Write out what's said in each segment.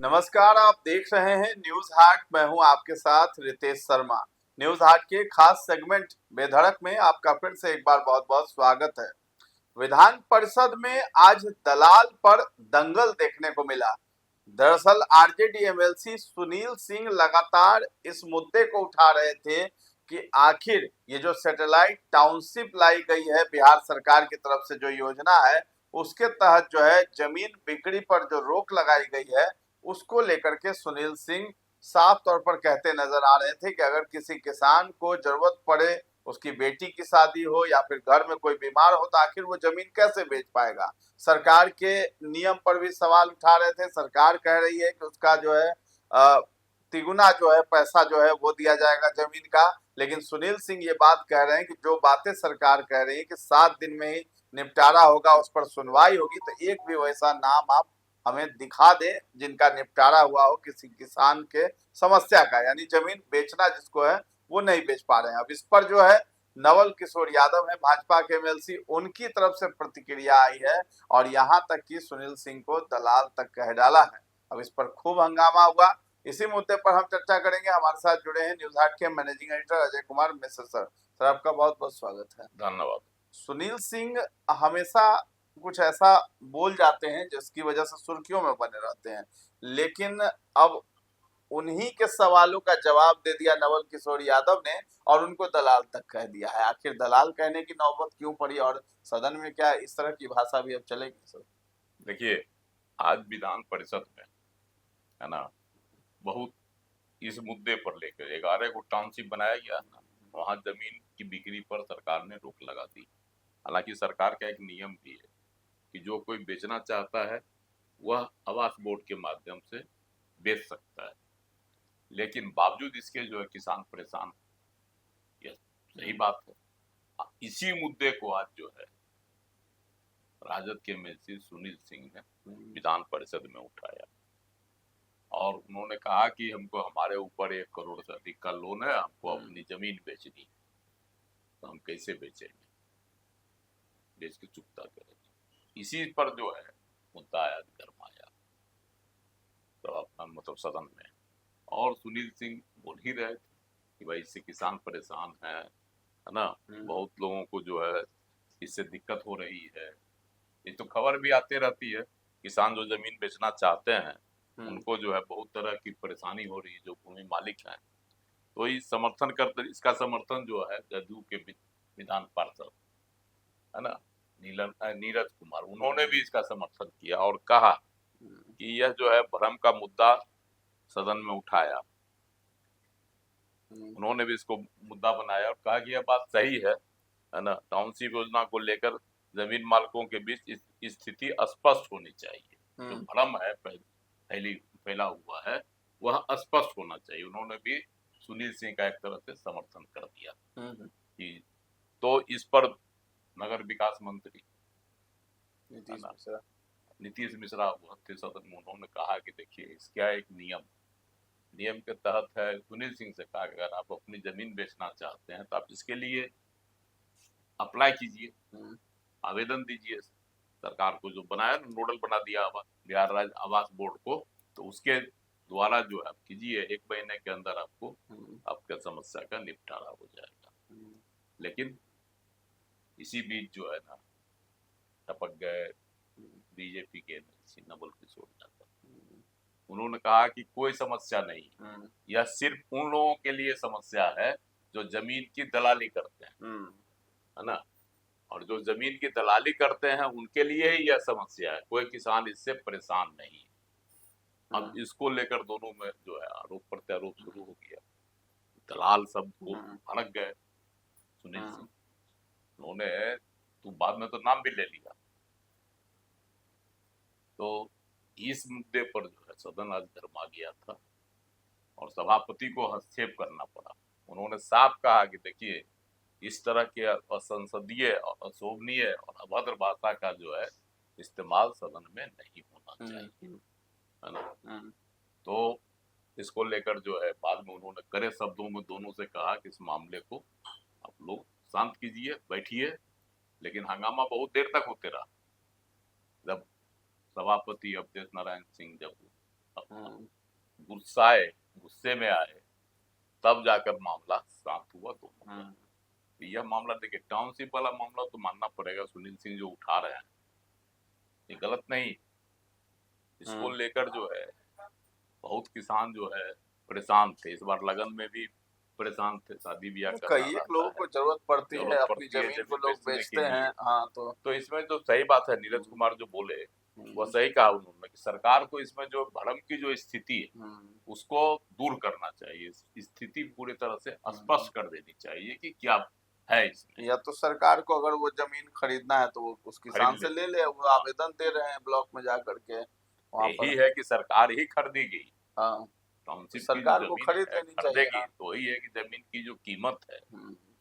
नमस्कार, आप देख रहे हैं न्यूज हाट। मैं हूं आपके साथ रितेश शर्मा। न्यूज हाट के खास सेगमेंट बेधड़क में आपका फिर से एक बार बहुत बहुत स्वागत है। विधान परिषद में आज दलाल पर दंगल देखने को मिला। दरअसल आरजेडी एमएलसी सुनील सिंह लगातार इस मुद्दे को उठा रहे थे कि आखिर ये जो सैटेलाइट टाउनशिप लाई गई है बिहार सरकार की तरफ से, जो योजना है उसके तहत जो है जमीन बिक्री पर जो रोक लगाई गई है, उसको लेकर के सुनील सिंह साफ तौर पर कहते नजर आ रहे थे कि अगर किसी किसान को जरूरत पड़े, उसकी बेटी की शादी हो या फिर घर में कोई बीमार हो, तो आखिर वो जमीन कैसे बेच पाएगा। सरकार के नियम पर भी सवाल उठा रहे थे। सरकार कह रही है कि उसका जो है तिगुना जो है पैसा जो है वो दिया जाएगा जमीन का, लेकिन सुनील सिंह ये बात कह रहे हैं कि जो बातें सरकार कह रही है कि 7 दिन में ही निपटारा होगा, उस पर सुनवाई होगी, तो एक भी वैसा नाम आप हमें दिखा दे जिनका निपटारा हुआ हो किसी किसान के समस्या का, यानी जमीन बेचना जिसको है वो नहीं बेच पा रहे हैं। अब इस पर जो है नवल किशोर यादव है भाजपा के एमएलसी, उनकी तरफ से प्रतिक्रिया आई है और यहाँ तक कि सुनील सिंह को दलाल तक कह डाला है। अब इस पर खूब हंगामा हुआ। इसी मुद्दे पर हम चर्चा करेंगे। हमारे साथ जुड़े हैं न्यूज हाट के managing editor Ajay Kumar Mishra sir. Sir, आपका बहुत बहुत स्वागत है। धन्यवाद। सुनील सिंह हमेशा कुछ ऐसा बोल जाते हैं जिसकी वजह से सुर्खियों में बने रहते हैं, लेकिन अब उन्हीं के सवालों का जवाब दे दिया नवल किशोर यादव ने और उनको दलाल तक कह दिया है। आखिर दलाल कहने की नौबत क्यों पड़ी और सदन में क्या इस तरह की भाषा भी अब चलेगी? सर देखिए, आज विधान परिषद में है ना, बहुत इस मुद्दे पर लेकर 11 को टाउनशिप बनाया गया ना, वहाँ जमीन की बिक्री पर सरकार ने रोक लगा दी। हालांकि सरकार का एक नियम भी है कि जो कोई बेचना चाहता है वह आवास बोर्ड के माध्यम से बेच सकता है, लेकिन बावजूद इसके जो है किसान परेशान। यह सही बात है। इसी मुद्दे को आज जो है राजद के एमएलसी सुनील सिंह ने विधान परिषद में उठाया और उन्होंने कहा कि हमको हमारे ऊपर 1 करोड़ से अधिक का लोन है, हमको अपनी जमीन बेचनी है, तो हम कैसे बेचेंगे, बेच के चुकता करेंगे। इसी पर जो है मुद्दा आया, गरमाया तो अपना मतलब सदन में, और सुनील सिंह बोल ही रहे थे कि भाई इससे किसान परेशान है ना, बहुत लोगों को जो है इससे दिक्कत हो रही है। ये तो खबर भी आती रहती है, किसान जो जमीन बेचना चाहते हैं उनको जो है बहुत तरह की परेशानी हो रही है, जो भूमि मालिक हैं। तो इस समर्थन करते, इसका समर्थन जो है जदयू के विधान पार्षद है ना नीरज कुमार, उन्होंने भी इसका समर्थन किया और कहा कि यह जो है भ्रम का मुद्दा सदन में उठाया। उन्होंने भी इसको मुद्दा बनाया और कहा कि यह बात सही है ना, टाउनशिप योजना को लेकर जमीन मालिकों के बीच स्थिति स्पष्ट होनी चाहिए। जो भ्रम है फैला हुआ है वह स्पष्ट होना चाहिए। उन्होंने भी सुनील सिंह का एक तरह से समर्थन कर दिया कि तो इस पर नगर विकास मंत्री नीतीश मिश्रा हुआ थे सदन में, उन्होंने कहा कि देखिए इसका एक नियम के तहत है। सुनील सिंह से कहा कि अगर आप अपनी जमीन बेचना चाहते हैं तो आप इसके लिए अप्लाई कीजिए, आवेदन दीजिए सरकार को, जो बनाया नोडल बना दिया बिहार राज्य आवास बोर्ड को, तो उसके द्वारा जो है आप कीजिए, 1 महीने के अंदर आपको आपके समस्या का निपटारा हो जाएगा। लेकिन इसी बीच जो है ना टपक गए बीजेपी के एमएलसी नवल किशोर यादव। उन्होंने कहा कि कोई समस्या नहीं, यह सिर्फ उन लोगों के लिए समस्या है जो जमीन की दलाली करते हैं, है ना, और जो जमीन की दलाली करते हैं उनके लिए ही यह समस्या है, कोई किसान इससे परेशान नहीं। अब इसको लेकर दोनों में जो है आरोप प्रत्यारोप शुरू हो गया। दलाल सब को भड़क गए सुनील सिंह, उन्होंने तो बाद में तो नाम भी ले लिया। तो इस मुद्दे पर जो है सदन आज गरमा गया था और सभापति को हस्तक्षेप करना पड़ा। उन्होंने साफ कहा कि देखिए इस तरह के असंसदीय, अशोभनीय और अभद्र भाषा का जो है इस्तेमाल सदन में नहीं होना चाहिए, है ना। तो इसको लेकर जो है बाद में उन्होंने कड़े शब्दों में दोनों से कहा कि इस मामले को आप लोग शांत कीजिए, बैठिए। लेकिन हंगामा बहुत देर तक होते रहा। जब सभापति अवधेश नारायण सिंह जब गुस्से में आए, तब जाकर मामला शांत हुआ। तो यह मामला देखिए, टाउनशिप वाला मामला तो मानना पड़ेगा, सुनील सिंह जो उठा रहे हैं ये गलत नहीं। इसको लेकर जो है बहुत किसान जो है परेशान थे, इस बार लगन में भी परेशान थे, शादी ब्याह कई एक लोगों को जरूरत पड़ती है, अपनी जमीन को लोग बेचते हैं। हाँ, तो इसमें जो सही बात है, नीरज कुमार जो बोले वह सही कहा उन्होंने कि सरकार को इसमें जो भ्रम की जो स्थिति है उसको दूर करना चाहिए, स्थिति पूरी तरह से स्पष्ट कर देनी चाहिए कि क्या है इसमें। या तो सरकार को अगर वो जमीन खरीदना है तो वो उस किसान से ले ले, वो आवेदन दे रहे हैं ब्लॉक में जा करके। यही है कि सरकार ही खरीदेगी। हाँ, टाउनशिप सरकार को खरीद लेनी चाहिए। तो वही है कि जमीन की जो कीमत है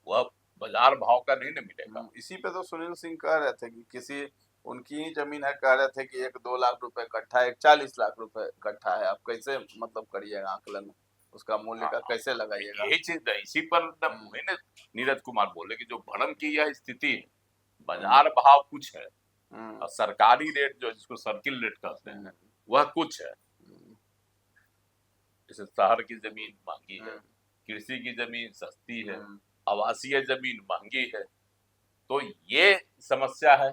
वह बाजार भाव का नहीं न मिलेगा। इसी पे तो सुनील सिंह कह रहे थे कि किसी उनकी ही जमीन है, कह रहे थे कि 1-2 लाख रुपए कट्ठा है, 40 लाख रुपए कट्ठा है। आप कैसे मतलब करिएगा आकलन, उसका मूल्य का कैसे लगाइएगा? यही चीज है, इसी पर नीरज कुमार बोले कि जो भ्रम की यह स्थिति है, बाजार भाव कुछ है और सरकारी रेट जो जिसको सर्किल रेट कहते हैं वह कुछ है। जैसे शहर की जमीन महंगी है, कृषि की जमीन सस्ती है, आवासीय जमीन महंगी है, तो ये समस्या है।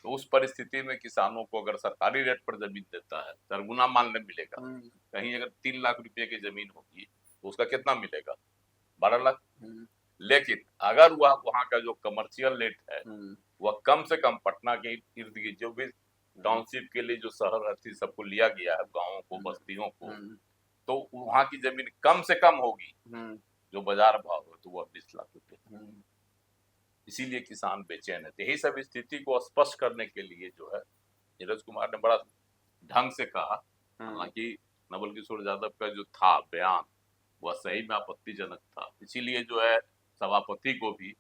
तो उस परिस्थिति में किसानों को अगर सरकारी रेट पर जमीन देता है, सरगुना मानने मिलेगा। कहीं अगर 3 लाख रुपए की जमीन होगी तो उसका कितना मिलेगा? 12 लाख। लेकिन अगर वह वहाँ का जो कमर्शियल रेट है वह कम से कम पटना के इर्द गिर्द जो भी टाउनशिप के लिए जो शहर थी सबको लिया गया है, गाँवों को, बस्तियों को, तो वहाँ की जमीन कम से कम होगी जो बाजार भाव है, तो वह 20 लाख रुपए। इसीलिए किसान बेचैन है। यही सब स्थिति को स्पष्ट करने के लिए जो है नीरज कुमार ने बड़ा ढंग से कहा। हालांकि नवल किशोर यादव का जो था बयान वह सही में आपत्तिजनक था, इसीलिए जो है सभापति को भी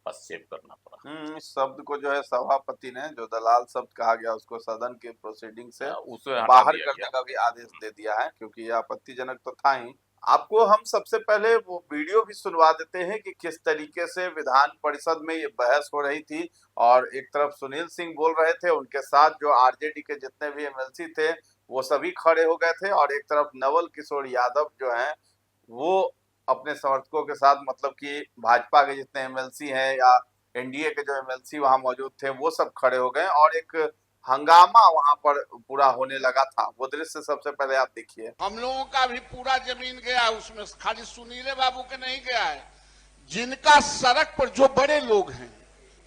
हस्तक्षेप करना पड़ा। इस शब्द को जो है सभापति ने, जो दलाल शब्द कहा गया, उसको सदन के प्रोसीडिंग से उसे बाहर करने का भी आदेश दे दिया है, क्योंकि यह आपत्तिजनक तो था ही। आपको हम सबसे पहले वो वीडियो भी सुनवा देते हैं कि किस तरीके से विधान परिषद में ये बहस हो रही थी और एक तरफ सुनील सिंह बोल रहे थे, उनके साथ जो आरजेडी के जितने भी एमएलसी थे वो सभी खड़े हो गए थे, और एक तरफ नवल किशोर यादव जो हैं वो अपने समर्थकों के साथ, मतलब कि भाजपा के जितने एमएलसी हैं या एनडीए के जो एमएलसी वहां मौजूद थे वो सब खड़े हो गए और एक हंगामा वहां पर पूरा होने लगा था। वो दृश्य सबसे पहले आप देखिए। हम लोगों का भी पूरा जमीन गया, उसमें खाली सुनीले बाबू के नहीं गया है। जिनका सड़क पर, जो बड़े लोग हैं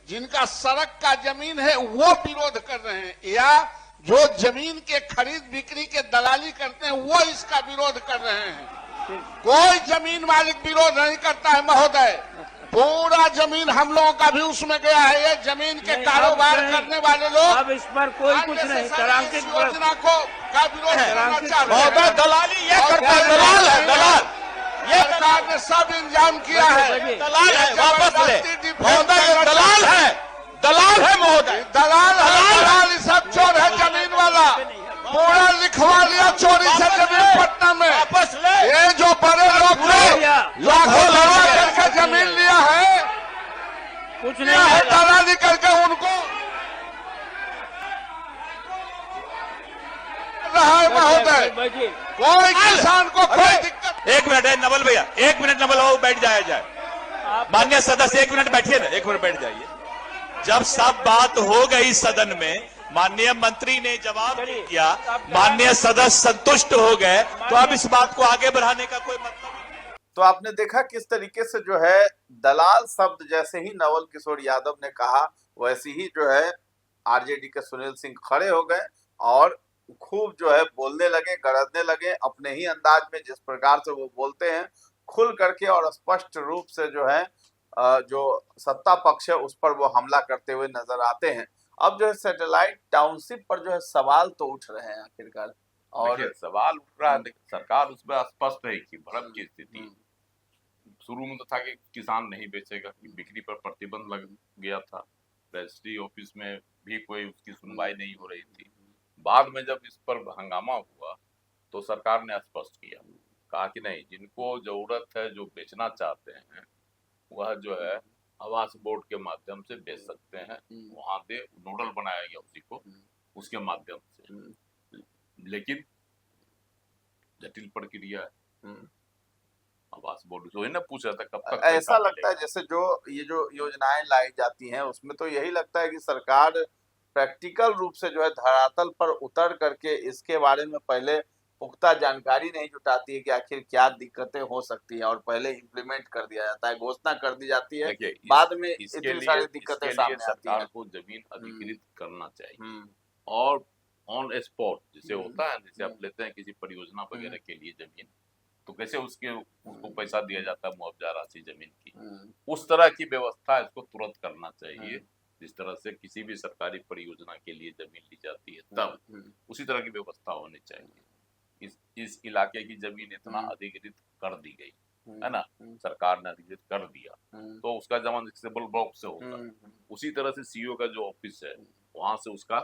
जिनका सड़क का जमीन है वो विरोध कर रहे हैं, या जो जमीन के खरीद बिक्री के दलाली करते हैं वो इसका विरोध कर रहे हैं। कोई जमीन मालिक विरोध नहीं करता है महोदय, पूरा जमीन हम लोगों का भी उसमें गया है। ये जमीन के कारोबार करने वाले लोग अब इस पर कोई कुछ नहीं, योजना को का विरोध करना चाहते हैं। दलाली ये करता है, दलाल है, दलाल। ये सरकार ने सब इंतजाम किया है, दलाल है, वापस ले महोदय, दलाल है, दलाल है महोदय, दलाल है, दलाल सब चोर है जमीन वाला, पूरा लिखवा लिया चोरी से जमीन पटना में, वापस ले। ये जो बड़े लोग लाखों लगा करके जमीन लिया है, कुछ नहीं है, दलाली करके उनको रहा है महोदय। कोई किसान को कोई दिक्कत। एक मिनट है नवल भैया, 1 मिनट नवल हो, बैठ जाया जाए। माननीय सदस्य 1 मिनट बैठिए ना, 1 मिनट बैठ जाइए। जब सब बात हो गई सदन में, माननीय मंत्री ने जवाब दिया, माननीय सदस्य संतुष्ट हो गए, तो अब इस बात को आगे बढ़ाने का कोई मतलब नहीं। तो आपने देखा किस तरीके से जो है दलाल शब्द जैसे ही नवल किशोर यादव ने कहा वैसे ही जो है आरजेडी के सुनील सिंह खड़े हो गए और खूब जो है बोलने लगे, गरजने लगे अपने ही अंदाज में, जिस प्रकार से वो बोलते हैं खुल करके और स्पष्ट रूप से जो है जो सत्ता पक्ष है उस पर वो हमला करते हुए नजर आते हैं। अब जो है सैटेलाइट टाउनशिप पर जो है सवाल तो उठ रहे हैं आखिरकार, और सवाल उठ रहा है, सरकार उसमें स्पष्ट है कि भ्रम की स्थिति। शुरू में तो था कि किसान नहीं बेचेगा, कि बिक्री पर प्रतिबंध लग गया था, रजिस्ट्री ऑफिस में भी कोई उसकी सुनवाई नहीं हो रही थी। बाद में जब इस पर हंगामा हुआ तो सरकार ने स्पष्ट किया, कहा कि नहीं, जिनको जरूरत है, जो बेचना चाहते हैं वह जो है आवास बोर्ड के माध्यम से बेच सकते हैं, वहां से नोडल बनाया गया उसी को, उसके माध्यम से। लेकिन जटिल प्रक्रिया है। हम्म। आवास बोर्ड तो ना पूछ रहा था कब तक ऐसा पैसा लगता है मिलेगा। जैसे जो योजनाएं लाई जाती हैं उसमें तो यही लगता है कि सरकार प्रैक्टिकल रूप से जो है धरातल पर उतर करके इसके बारे में पहले पुख्ता जानकारी नहीं जुटाती है कि आखिर क्या दिक्कतें हो सकती हैं और पहले इम्प्लीमेंट कर दिया जाता है, घोषणा कर दी जाती है, देखिए बाद में इसके इतनी लिए सारी दिक्कतें सामने आती सरकार हैं। को जमीन अधिकृत करना चाहिए हम्म, और ऑन स्पॉट जैसे हम्म, होता है, जैसे आप हम्म, लेते हैं किसी परियोजना वगैरह के लिए जमीन, तो कैसे उसको पैसा दिया जाता है मुआवजा राशि जमीन की, हम्म, उस तरह की व्यवस्था इसको तुरंत करना चाहिए। हम्म। जिस तरह से किसी भी सरकारी परियोजना के लिए जमीन ली जाती है तब उसी तरह की व्यवस्था होनी चाहिए। इस इलाके की जमीन इतना अधिकृत कर दी गई है ना, सरकार ने अधिकृत कर दिया, तो उसका जमा एक्सेबल ब्लॉक से होता है। उसी तरह से सीईओ का जो ऑफिस है वहां से उसका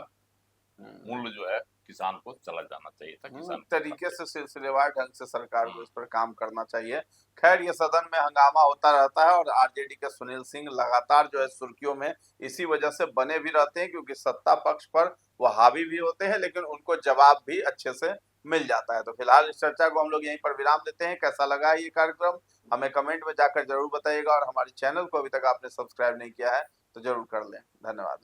मूल्य जो है किसान को चला जाना चाहिए था। किसान तरीके से सिलसिलेवार ढंग से सरकार को इस पर काम करना चाहिए। खैर ये सदन में हंगामा होता रहता है और आरजेडी के सुनील सिंह लगातार जो है सुर्खियों में इसी वजह से बने भी रहते हैं क्योंकि सत्ता पक्ष पर वो हावी भी होते हैं लेकिन उनको जवाब भी अच्छे से मिल जाता है। तो फिलहाल इस चर्चा को हम लोग यहीं पर विराम देते हैं। कैसा लगा ये कार्यक्रम हमें कमेंट में जाकर जरूर बताइएगा और हमारे चैनल को अभी तक आपने सब्सक्राइब नहीं किया है तो जरूर कर लें। धन्यवाद।